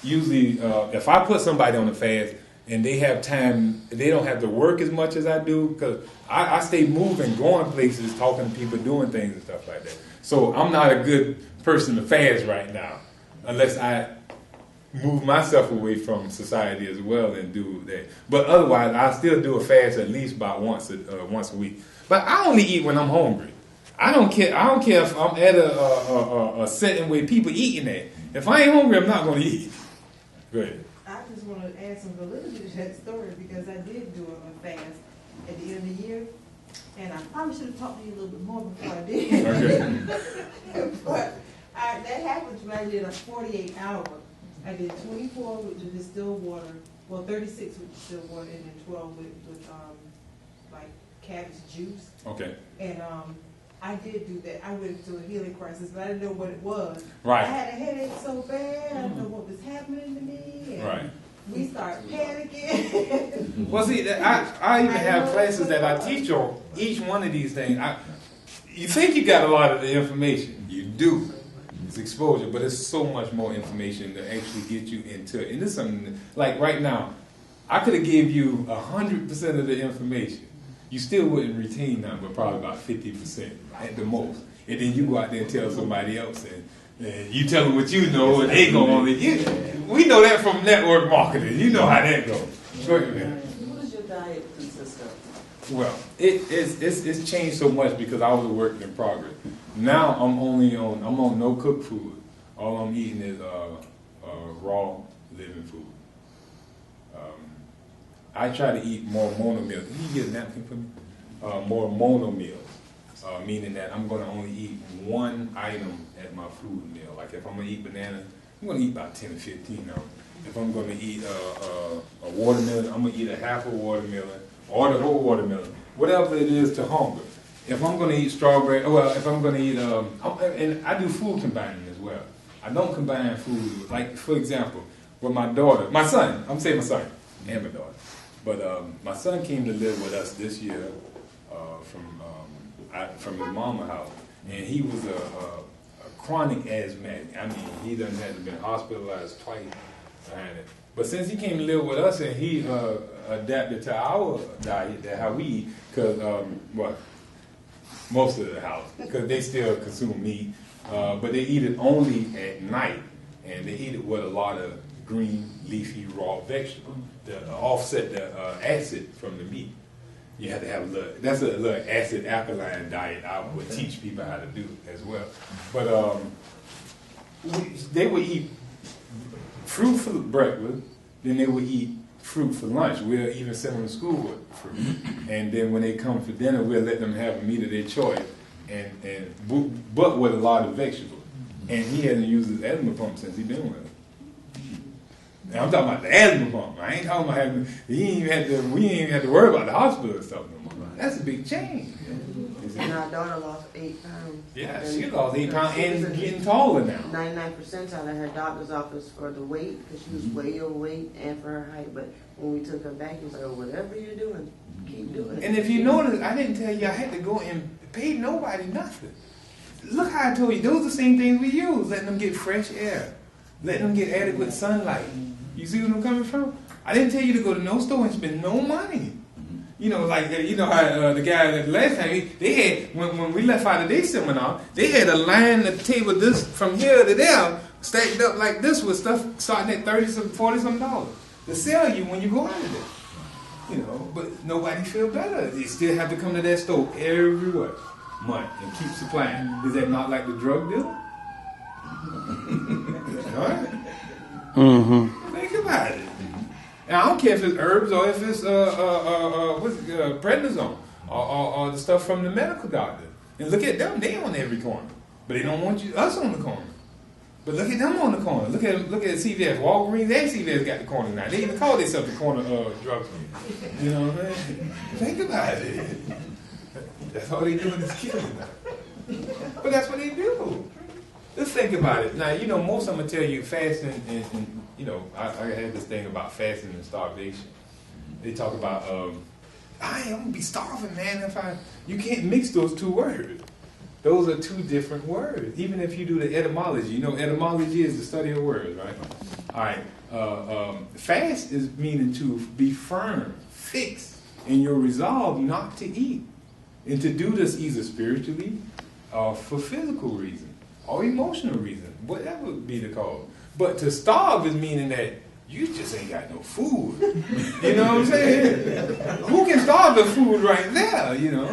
usually, if I put somebody on a fast and they have time, they don't have to work as much as I do, because I stay moving, going places, talking to people, doing things and stuff like that. So I'm not a good person to fast right now, unless I move myself away from society as well and do that. But otherwise, I still do a fast at least about once a week. But I only eat when I'm hungry. I don't care. I don't care if I'm at a setting where people eating at. If I ain't hungry, I'm not going to eat. Go ahead. I just want to add some validity to that story, because I did do a fast at the end of the year, and I probably should have talked to you a little bit more before I did. Okay. But that happened when I did a 48 hour. I did 24 with the distilled water, well 36 with distilled water, and then 12 with like cabbage juice. Okay. And I did do that. I went through a healing crisis, but I didn't know what it was. Right. I had a headache so bad, I didn't know what was happening to me. And right. we started panicking. Well, see, I even have classes that I teach on each one of these things. You think you got a lot of the information. You do. It's exposure, but it's so much more information to actually get you into it. And this is something, like right now, I could have gave you 100% of the information. You still wouldn't retain none, but probably about 50% at the most. And then you go out there and tell somebody else, and you tell them what you know, and they go on it. We know that from network marketing. You know how that goes. Go ahead, man. What does your diet consist of? Well, it's changed so much because I was a work in progress. Now I'm on no cooked food. All I'm eating is raw living food. I try to eat more mono meals. Can you get a napkin for me? More mono meals, meaning that I'm going to only eat one item at my food meal. Like if I'm going to eat banana, I'm going to eat about 10 or 15 of them. If I'm going to eat a watermelon, I'm going to eat a half a watermelon or the whole watermelon, whatever it is to hunger. If I'm going to eat strawberry, if I'm going to eat, and I do food combining as well. I don't combine food, like for example, with my son, I'm saying my son and my daughter. But my son came to live with us this year from his mama's house, and he was a chronic asthmatic. I mean, he done had been hospitalized twice behind it. But since he came to live with us and he adapted to our diet, that how we eat, because most of the house, because they still consume meat, but they eat it only at night, and they eat it with a lot of green, leafy, raw vegetables to offset the acid from the meat. You have to have that's a little acid alkaline diet I would teach people how to do as well. But they would eat fruit for breakfast, then they would eat fruit for lunch. We'll even send them to school with fruit. And then when they come for dinner, we'll let them have a meat of their choice, but with a lot of vegetables. And he hasn't used his asthma pump since he's been with us. Now, I'm talking about the asthma pump. I ain't talking about having, we ain't even had to worry about the hospital and stuff no more. That's a big change. And our daughter lost 8 pounds. Yeah, she lost 8 pounds and getting taller now. 99 percentile at her doctor's office for the weight, because she was way overweight, and for her height. But when we took her back, he was like, oh, whatever you're doing, keep doing it. And if you notice, I didn't tell you I had to go and pay nobody nothing. Look how I told you, those are the same things we use, letting them get fresh air, letting them get adequate sunlight. You see where I'm coming from? I didn't tell you to go to no store and spend no money. You know, like, you know how the guy that last time, they had, when we left out of their seminar, they had a line at the table this from here to there, stacked up like this with stuff starting at $30 $40 to sell you when you go out of there. You know, but nobody feel better. They still have to come to that store every month and keep supplying. Is that not like the drug dealer? All right? Mm-hmm. Think about it. And I don't care if it's herbs or if it's prednisone or the stuff from the medical doctor. And look at them; they on every corner, but they don't want us on the corner. But look at them on the corner. Look at CVS, Walgreens, and CVS got the corner now. They even call themselves the corner drugstore. You know what I mean? Think about it. That's all they doing is killing them. But that's what they do. Just think about it. Now, you know, most of them will tell you fasting and you know, I had this thing about fasting and starvation. They talk about, I'm going to be starving, man, you can't mix those two words. Those are two different words. Even if you do the etymology, you know, etymology is the study of words, right? All right. Fast is meaning to be firm, fixed in your resolve not to eat. And to do this either spiritually or for physical reason or emotional reason, whatever be the cause. But to starve is meaning that you just ain't got no food. You know what I'm saying? Who can starve the food right there, you know?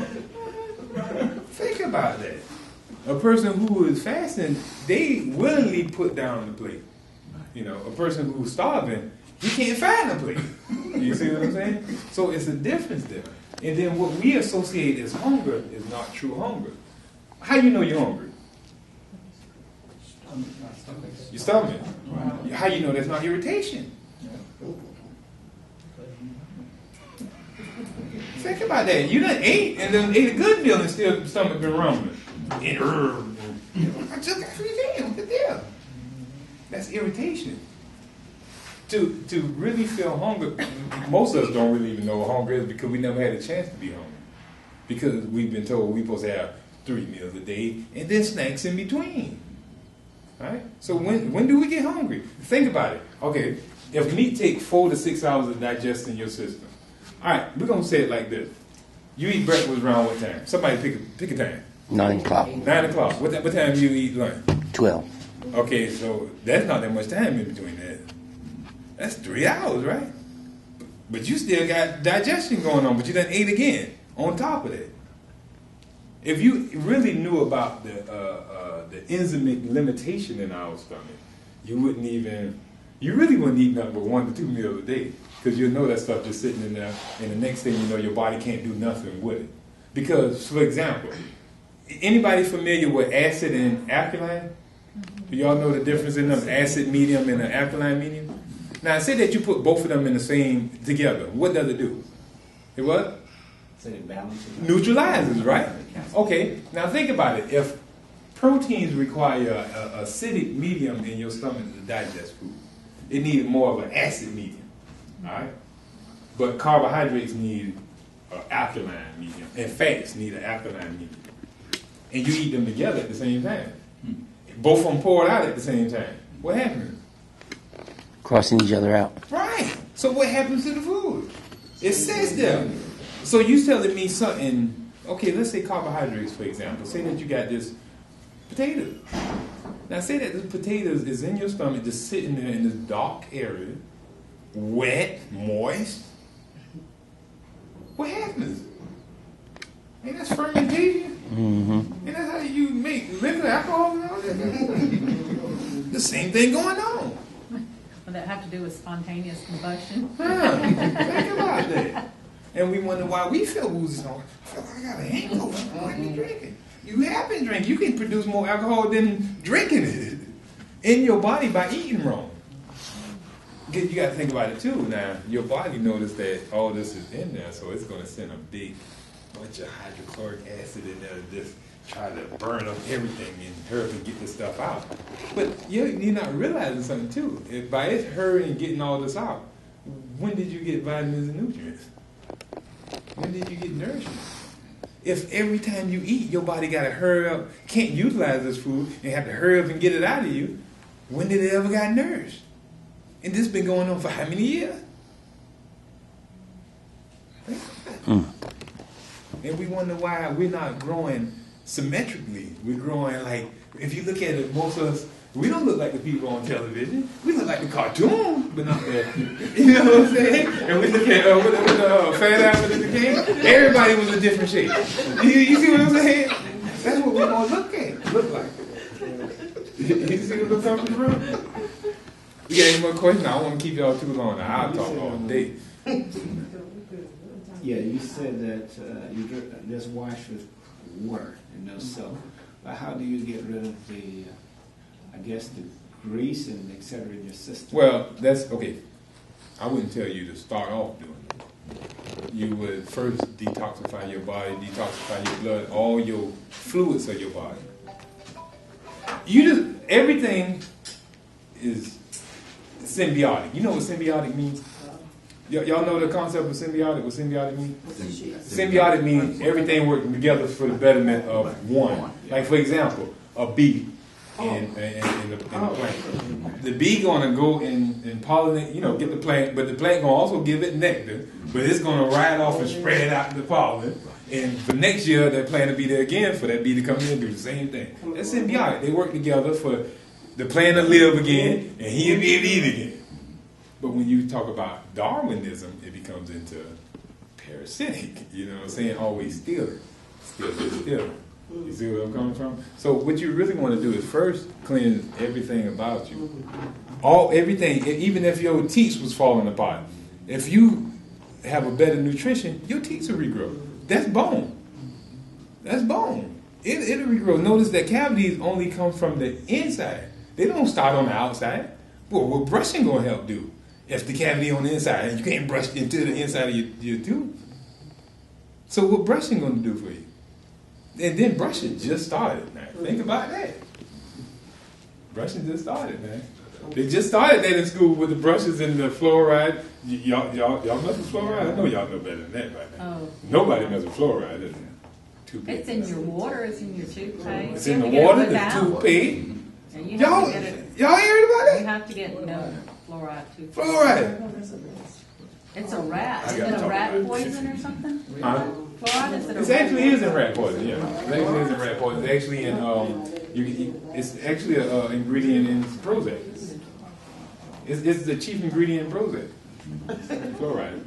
Think about that. A person who is fasting, they willingly put down the plate. You know, a person who's starving, he can't find a plate. You see what I'm saying? So it's a difference there. And then what we associate as hunger is not true hunger. How you know you're hungry? Your stomach. How you know that's not irritation? Think about that. You done ate and then ate a good meal and still the stomach been rumbling. I just got 3 days. Good deal. That's irritation. To really feel hunger, most of us don't really even know what hunger is because we never had a chance to be hungry. Because we've been told we're supposed to have 3 meals a day and then snacks in between. Right? So when do we get hungry? Think about it. Okay, if meat takes 4 to 6 hours to digest in your system. All right, we're going to say it like this. You eat breakfast around what time? Somebody pick a time. 9 o'clock. 9 o'clock. What time do you eat lunch? 12. Okay, so that's not that much time in between that. That's 3 hours, right? But you still got digestion going on, but you done ate again on top of that. If you really knew about the enzymic limitation in our stomach, you really wouldn't eat nothing but 1 to 2 meals a day because you'll know that stuff just sitting in there, and the next thing you know, your body can't do nothing with it. Because, for example, anybody familiar with acid and alkaline? Do y'all know the difference in them acid medium and an alkaline medium? Now, say that you put both of them in the same together. What does it do? It what? So it balances. Neutralizes, right? Okay. Now think about it. If proteins require a acidic medium in your stomach to digest food, it needs more of an acid medium. All right. But carbohydrates need an alkaline medium, and fats need an alkaline medium. And you eat them together at the same time. Both of them poured out at the same time. What happens? Crossing each other out. Right. So what happens to the food? It says there. So you telling me something, okay, let's say carbohydrates, for example. Say that you got this potato. Now say that this potato is in your stomach just sitting there in this dark area, wet, moist. What happens? Ain't that's fermentation? Mm-hmm. And that's how you make liquid alcohol and all that. The same thing going on. Would that have to do with spontaneous combustion? Think about that. And we wonder why we feel woozy. I feel like I got a hangover. Why are you drinking? You have been drinking. You can produce more alcohol than drinking it in your body by eating wrong. You got to think about it too. Now, your body noticed that all this is in there, so it's going to send a big bunch of hydrochloric acid in there to just try to burn up everything and hurry and get this stuff out. But you're not realizing something too. If by its hurrying and getting all this out, when did you get vitamins and nutrients? When did you get nourishment? If every time you eat, your body got to hurry up, can't utilize this food, and have to hurry up and get it out of you, when did it ever got nourished? And this has been going on for how many years? And we wonder why we're not growing symmetrically. We're growing like, if you look at it, most of us, we don't look like the people on television. We look like the cartoon, but not the, you know what I'm saying? And we look at what Fat Albert in the game, everybody was a different shape. You see what I'm saying? That's what we're going to look like. You see what I'm coming from? You got any more questions? I don't want to keep y'all too long. I'll talk all day. Yeah, you said that you just wash with water and no soap. But how do you get rid of the, I guess, the grease and et cetera in your system? Well, that's okay. I wouldn't tell you to start off doing it. You would first detoxify your body, detoxify your blood, all your fluids of your body. Everything is symbiotic. You know what symbiotic means? Y'all know the concept of symbiotic? What symbiotic means? Symbiotic means everything working together for the betterment of one. Like, for example, a bee in the plant. The bee gonna go and pollinate, get the plant, but the plant gonna also give it nectar, but it's gonna ride off and spread out the pollen. And for next year, that plant will be there again for that bee to come in and do the same thing. That's symbiotic. They work together for the plant to live again, and he'll be able to eat again. But when you talk about Darwinism, it becomes into parasitic. You know what I'm saying? Always stealing. You see where I'm coming from? So what you really want to do is first cleanse everything about you. Everything, even if your teeth was falling apart. If you have a better nutrition, your teeth will regrow. That's bone. That's bone. It'll regrow. Notice that cavities only come from the inside. They don't start on the outside. Well, what brushing going to help do? If the cavity on the inside, you can't brush into the inside of your tooth. So what brushing going to do for you? And then brushing just started, man. Think about that. Brushing just started, man. They just started that in school with the brushes and the fluoride. Y'all mess with fluoride? I know y'all know better than that by now. Oh. Nobody mess with fluoride, is it? It's in your water, it's in your toothpaste. It's in the water, the toothpaste. And you Y'all have to get it, heard about you it? have to get no fluoride toothpaste. Fluoride. It's a rat. I Is gotta it a talk rat about it. poison or something? Huh? Fluoride, is it a It rat actually is in rat poison, yeah. It actually is in rat poison. It's actually in, it's actually an ingredient in Prozac. It's the chief ingredient in Prozac. Fluoride.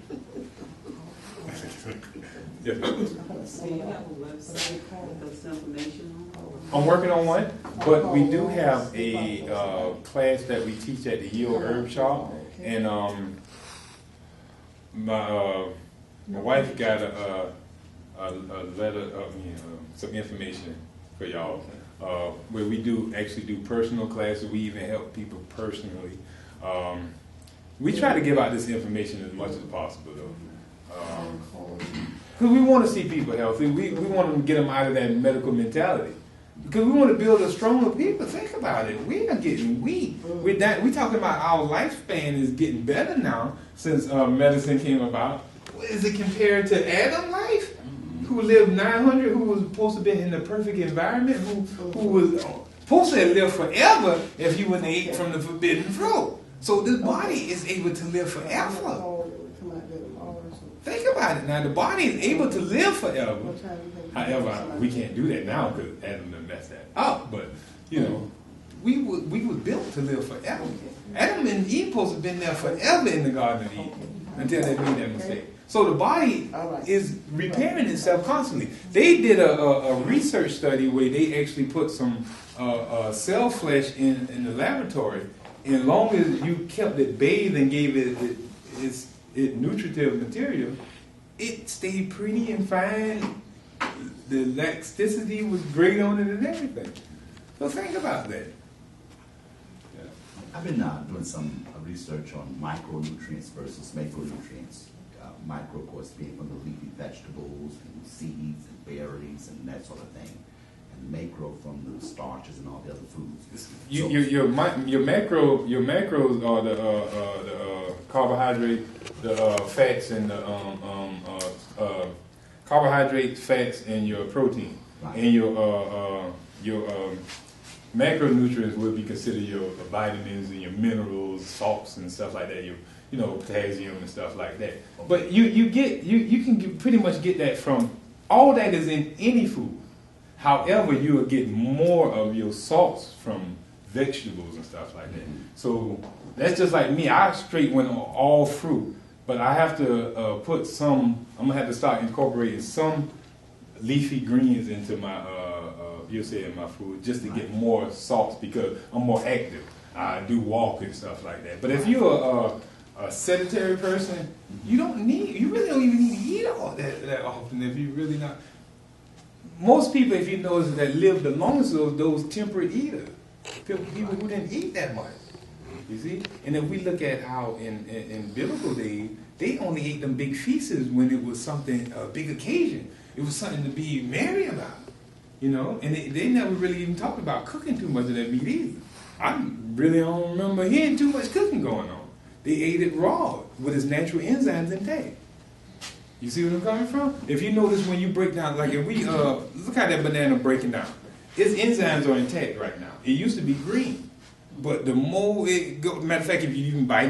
Yeah. So you have a website with this information on? I'm working on one, but we do have a class that we teach at the Yield Herb Shop, and my wife got a letter of some information for y'all, where we actually do personal classes. We even help people personally. We try to give out this information as much as possible, though. Because we want to see people healthy. We want to get them out of that medical mentality. Because we want to build a stronger people. Think about it. We are getting weak. We're talking about our lifespan is getting better now since medicine came about. Is it compared to Adam's life? Who lived 900, who was supposed to be in the perfect environment, who was supposed to live forever if he wouldn't ate from the forbidden fruit. So this body is able to live forever. Think about it. Now, the body is able to live forever. However, we can't do that now because Adam done messed that up. But, we were built to live forever. Adam and Eve supposed to have been there forever in the Garden of Eden until they made that mistake. So the body is repairing itself constantly. They did a research study where they actually put some cell flesh in the laboratory. And as long as you kept it bathed and gave it its nutritive material, it stayed pretty and fine. The elasticity was great on it and everything. So think about that. Yeah. I've been doing some research on micronutrients versus macronutrients. Micro, of course, being from the leafy vegetables and seeds and berries and that sort of thing. And macro from the starches and all the other foods. Your macros are the carbohydrate, the fats, and the carbohydrates, fats, and your protein. Right. And your macronutrients would be considered your vitamins and your minerals, salts, and stuff like that. Your potassium and stuff like that. But you can pretty much get that from all that is in any food. However, you will get more of your salts from vegetables and stuff like that. So that's just like me. I straight went on all fruit, but I have to put some. I'm gonna have to start incorporating some leafy greens into my in my food just to get more salts because I'm more active. I do walk and stuff like that. But if you're a sedentary person, you really don't even need to eat all that often if you really not. Most people, if you notice, that live the longest of those temperate eaters, people who didn't eat that much. You see? And if we look at how in biblical days, they only ate them big feasts when it was something, a big occasion. It was something to be merry about. And they never really even talked about cooking too much of that meat either. I really don't remember hearing too much cooking going on. They ate it raw with its natural enzymes intact. You see where I'm coming from? If you notice when you break down, like if we look at that banana breaking down, its enzymes are intact right now. It used to be green, but the more it go, matter of fact, if you even bite